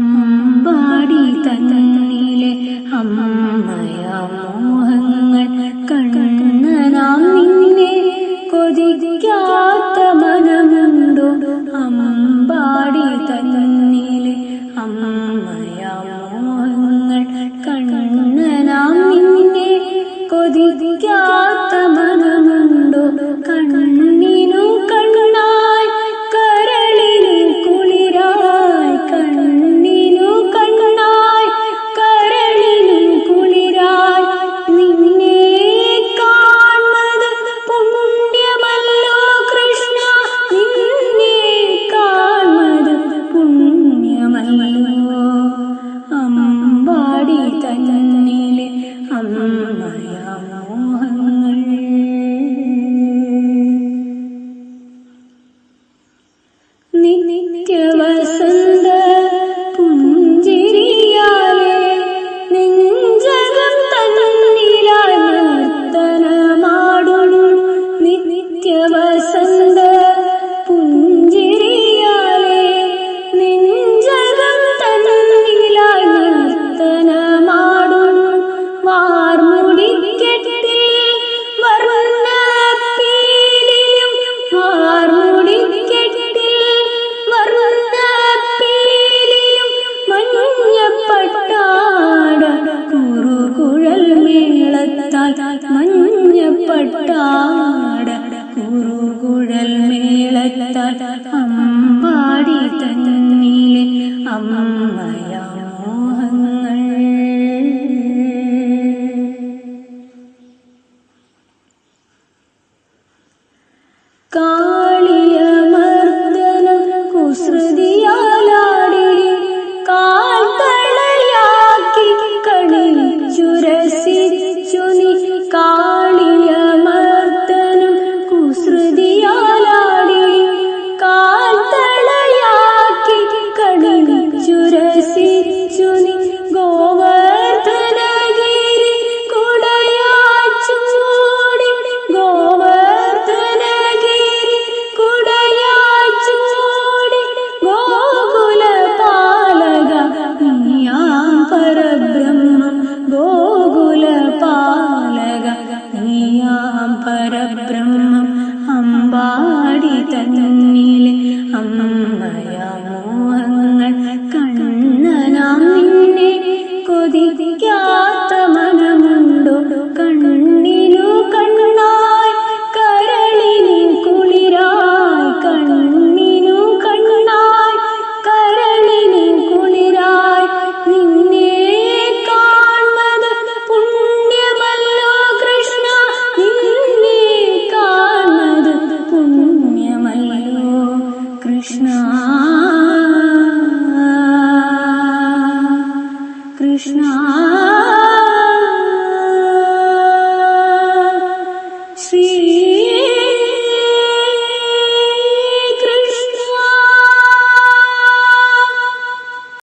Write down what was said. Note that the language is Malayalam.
അമ്പാടി തന്നിലെ അമ്മയാം മോഹങ്ങൾ കണ്ണനാം നിന്നെ കൊതിക്കാത്ത മനമുണ്ടോ? അമ്പാടി തന്നിലെ അമ്മയാം മോഹങ്ങൾ കണ്ണനാം നിന്നെ കൊതിക്കാത്ത മനമുണ്ടോ? കണ്ണിനു കണ്ണായി കരളിനു കുളിരായി, കണ്ണിനു കണ്ണായി കരളിനു കുളിരായി നിന്നെ കാണുന്നത് പുണ്യമല്ലോ കൃഷ്ണ, നിന്നെ കാണുന്നത് പുണ്യമല്ലോ. അമ്പാടി തന്നിലെ അമ്മയാം മോഹങ്ങൾ. നിത്യവസന്ത പുഞ്ചിരിയാലെ നെഞ്ചകം തന്നിലായി നർത്തനമാടുന്നു. നിത്യവസന്ത പുഞ്ചിരിയാലെ നെഞ്ചകം തന്നിലായി നർത്തനമാടുന്നു. വാർമുടിക്കെട്ടിൽ വർണ്ണപ്പീലിയും, വാർമുടിക്കെട്ടിൽ വർണ്ണപ്പീലിയും മഞ്ഞപ്പട്ടാട കുറുകുഴൽ മേളത്താൽ, മഞ്ഞപ്പട്ടാട കുറുകുഴൽ മേളത്താൽ അമ്പാടി തന്നിലെ അമ്മയാം മോഹങ്ങൾ. കാളിയമർദ്ദനം കുസൃതിയാലാടി കാൽത്തളയാക്കി കളിച്ചുരസിച്ചു നീ. കാളിയമർദ്ദനം കുസൃതിയാലാടി കാൽത്തളയാക്കി കളിച്ചുരസിച്ചു നീ. ഗോവർദ്ധനഗിരി കുടയാച്ചൂടി, ഗോവർദ്ധനഗിരി കുടയാച്ചൂടി ഗോകുലപാലക നീയാം പരബ്രഹ്മം, ഗോകുലപാലക നീയാം പരബ്രഹ്മം. അമ്പാടി തന്നിലെ അമ്മയാം മോഹങ്ങൾ കണ്ണനാം നിന്നെ കൊതിക്കാത്ത മനമുണ്ടോ? കണ്ണിനു കണ്ണായി കരളിനു കുളിരായി, കണ്ണിനു കണ്ണായി കരളിനു കുളിരായി നിന്നെ കാണുന്നത് പുണ്യമല്ലോ കൃഷ്ണ, നിന്നെ കാണുന്നത് പുണ്യമല്ലോ കൃഷ്ണ. കൃഷ്ണ ശ്രീ